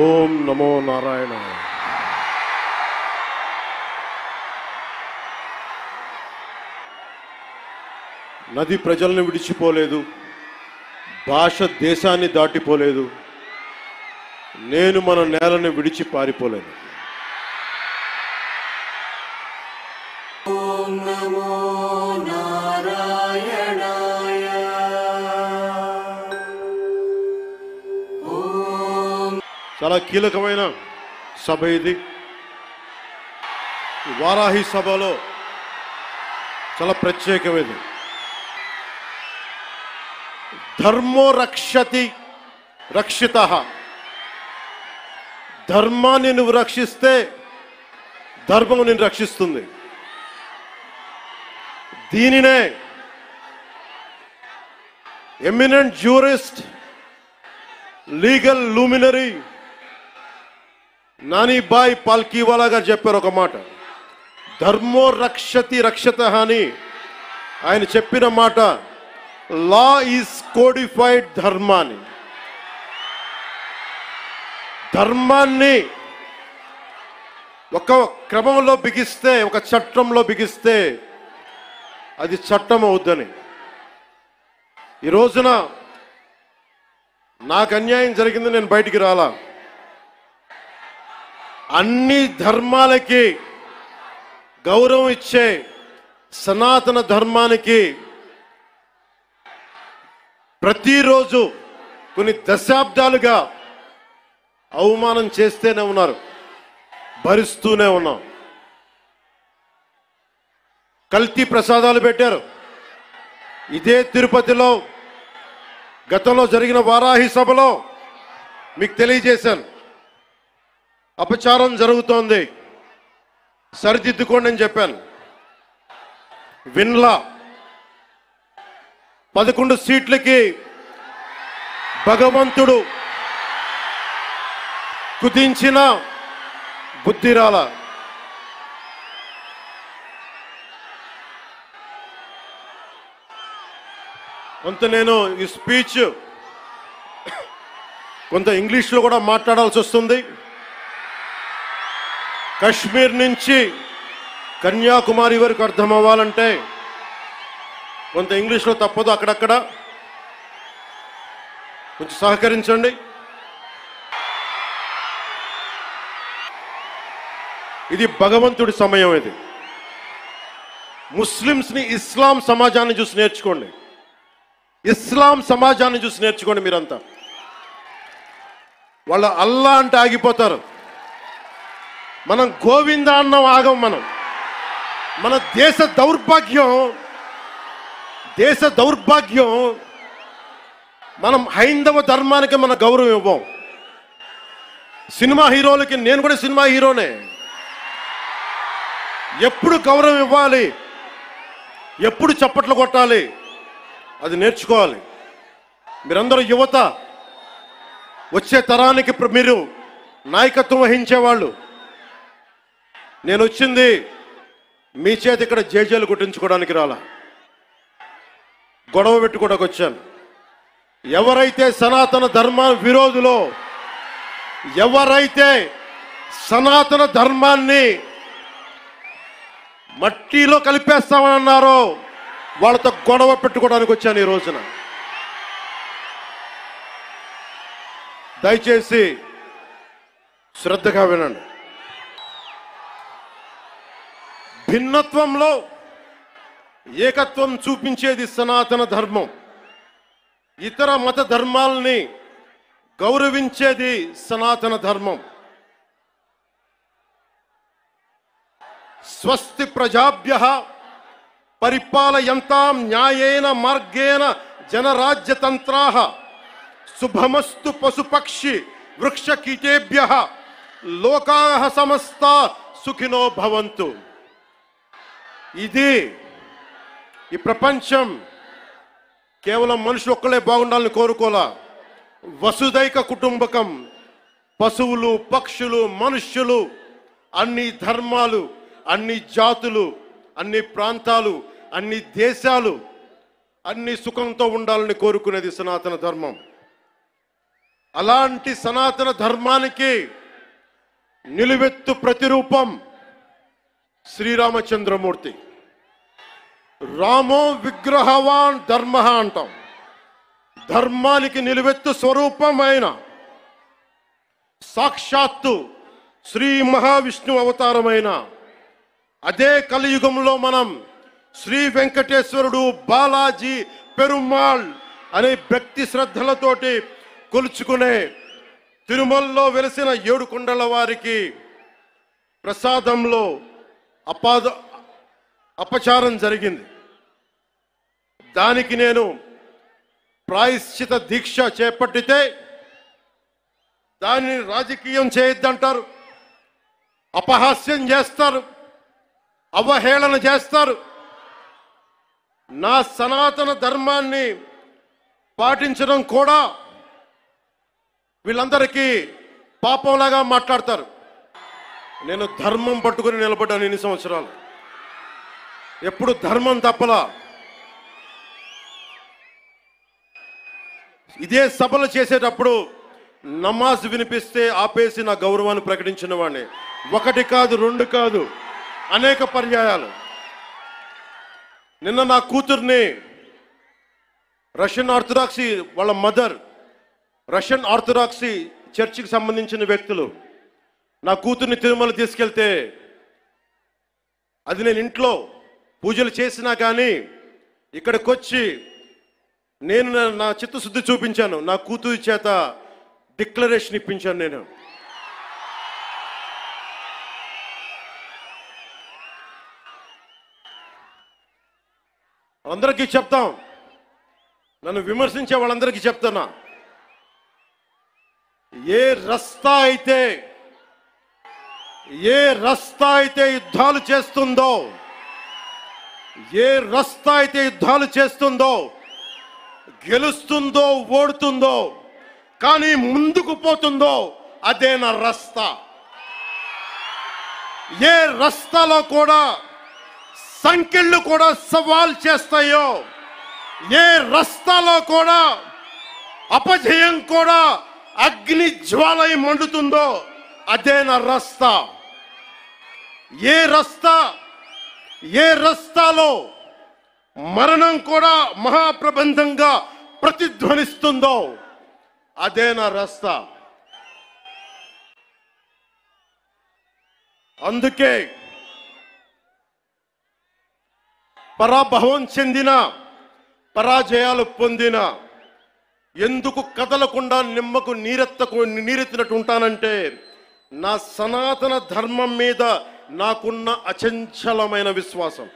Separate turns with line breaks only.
ఓం నమో నారాయణ. నది ప్రజలను విడిచిపోలేదు, భాష దేశాన్ని దాటిపోలేదు, నేను మన నేలను విడిచి పారిపోలేదు.
ఓం నమో నారాయణాయ.
చాలా కీలకమైన సభ ఇది. వారాహి సభలో చాలా ప్రత్యేకమైనది. ధర్మో రక్షతి రక్షితః. ధర్మాన్ని నువ్వు రక్షిస్తే ధర్మం నిన్ను రక్షిస్తుంది. దీనినే eminent jurist, legal luminary Nanibhai Palkhivala గారు చెప్పారు ఒక మాట. ధర్మో రక్షతి రక్షితః అని ఆయన చెప్పిన మాట. లా ఈజ్ కోడిఫైడ్ ధర్మాన్ని. ధర్మాన్ని ఒక క్రమంలో బిగిస్తే, ఒక చట్టంలో బిగిస్తే అది చట్టం అవుద్దని. ఈ రోజున నాకు అన్యాయం జరిగింది, నేను బయటికి రాలా. అన్ని ధర్మాలకి గౌరవం ఇచ్చే సనాతన ధర్మానికి ప్రతిరోజు కొన్ని దశాబ్దాలుగా అవమానం చేస్తూనే ఉన్నారు, భరిస్తూనే ఉన్నాం. కల్తీ ప్రసాదాలు పెట్టారు. ఇదే తిరుపతిలో గతంలో జరిగిన వారాహి సభలో మీకు తెలియజేశాను. అపచారం జరుగుతోంది, సరిదిద్దుకోండి అని చెప్పాను. విన్లా. 11 సీట్లకి భగవంతుడు కుదించిన బుద్ధిరాల. కొంత నేను ఈ స్పీచ్ కొంత ఇంగ్లీష్లో కూడా మాట్లాడాల్సి వస్తుంది. కశ్మీర్ నుంచి కన్యాకుమారి వరకు అర్థం అవ్వాలంటే కొంత ఇంగ్లీష్లో తప్పదు. అక్కడక్కడ కొంచెం సహకరించండి. ఇది భగవంతుడి సమయం. ఇది ముస్లిమ్స్ని, ఇస్లాం సమాజాన్ని చూసి నేర్చుకోండి. ఇస్లాం సమాజాన్ని చూసి నేర్చుకోండి. మీరంతా వాళ్ళ అల్లా అంటే ఆగిపోతారు. మనం గోవింద అన్నం ఆగం. మన దేశ దౌర్భాగ్యం మనం హైందవ ధర్మానికి మన గౌరవం ఇవ్వం. సినిమా హీరోలకి, నేను కూడా సినిమా హీరోనే, ఎప్పుడు గౌరవం ఇవ్వాలి, ఎప్పుడు చప్పట్లు కొట్టాలి, అది నేర్చుకోవాలి. మీరందరూ యువత, వచ్చే తరానికి మీరు నాయకత్వం వహించేవాళ్ళు. నేను వచ్చింది మీ చేతి ఇక్కడ జేజేలు కొట్టించుకోవడానికి రాలా, గొడవ పెట్టుకోవడానికి వచ్చాను. ఎవరైతే సనాతన ధర్మ విరోధులో, ఎవరైతే సనాతన ధర్మాన్ని మట్టిలో కలిపేస్తామని అన్నారో వాళ్ళతో గొడవ పెట్టుకోవడానికి వచ్చాను ఈ రోజున. దయచేసి శ్రద్ధగా వినండి. భిన్నత్వంలో ఏకత్వం చూపించేది సనాతన ధర్మం. ఇతర మత ధర్మాలని గౌరవించేది సనాతన ధర్మం. స్వస్తి ప్రజాభ్యః పరిపాలయంతాం న్యాయేన మార్గేణ జనరాజ్యతంత్రాః శుభమస్తు పశుపక్షి వృక్షకీటేభ్యః లోకాః సమస్తా సుఖినో భవంతు. ఇది ఈ ప్రపంచం కేవలం మనుషులు ఒక్కలే బాగుండాలని కోరుకోలా. వసుదైక కుటుంబకం. పశువులు, పక్షులు, మనుష్యులు, అన్ని ధర్మాలు, అన్ని జాతులు, అన్ని ప్రాంతాలు, అన్ని దేశాలు అన్ని సుఖంతో ఉండాలని కోరుకునేది సనాతన ధర్మం. అలాంటి సనాతన ధర్మానికి నిలువెత్తు ప్రతిరూపం శ్రీరామచంద్రమూర్తి. రామో విగ్రహవాన్ ధర్మ అంటాం. ధర్మానికి నిలువెత్తు స్వరూపమైన సాక్షాత్తు శ్రీ మహావిష్ణు అవతారమైన అదే కలియుగంలో మనం శ్రీ వెంకటేశ్వరుడు, బాలాజీ, పెరుమాళ్ అనే భక్తి శ్రద్ధలతోటి కొలుచుకునే తిరుమలలో వెలిసిన 7 కొండల వారికి ప్రసాదంలో అపచారం జరిగింది. దానికి నేను ప్రాయశ్చిత దీక్ష చేపట్టితే దానిని రాజకీయం చేయొద్దంటారు, అపహాస్యం చేస్తారు, అవహేళన చేస్తారు. నా సనాతన ధర్మాన్ని పాటించడం కూడా వీళ్ళందరికీ పాపంలాగా మాట్లాడతారు. నేను ధర్మం పట్టుకుని నిలబడ్డాను ఇన్ని సంవత్సరాలు. ఎప్పుడు ధర్మం తప్పలా. ఇదే సభలు చేసేటప్పుడు నమాజ్ వినిపిస్తే ఆపేసి నా గౌరవాన్ని ప్రకటించిన వాడిని. 1 కాదు, 2 కాదు, అనేక పర్యాయాలు. నిన్న నా కూతుర్ని రష్యన్ ఆర్థడాక్సీ వాళ్ళ మదర్ రష్యన్ ఆర్థడాక్సీ చర్చికి సంబంధించిన వ్యక్తులు నా కూతుర్ని తిరుమల తీసుకెళ్తే అది నేను ఇంట్లో పూజలు చేసినా కానీ ఇక్కడికి వచ్చి నేను నా చిత్తశుద్ధి చూపించాను. నా కూతురి చేత డిక్లరేషన్ ఇప్పించాను. నేను అందరికీ చెప్తాం, నన్ను విమర్శించే వాళ్ళందరికీ చెప్తున్నా, ఏ రస్తా అయితే యుద్ధాలు చేస్తుందో గెలుస్తుందో ఓడుతుందో కానీ ముందుకు పోతుందో అదే నా రస్తా. ఏ రస్తాలో కూడా సంఖ్యలు కూడా సవాల్ చేస్తాయో, ఏ రస్తాలో కూడా అపజయం కూడా అగ్ని జ్వాలై మండుతుందో అదే నా రస్తా. ఏ రస్తాలో మరణం కూడా మహాప్రబంధంగా ప్రతిధ్వనిస్తుందో అదే నా రస్తా. అందుకే పరాభవం చెందిన, పరాజయాలు పొందిన ఎందుకు కదలకుండా నిమ్మకు నీరెత్తినట్టు ఉంటానంటే నా సనాతన ధర్మం మీద నాకున్న అచంచలమైన విశ్వాసం.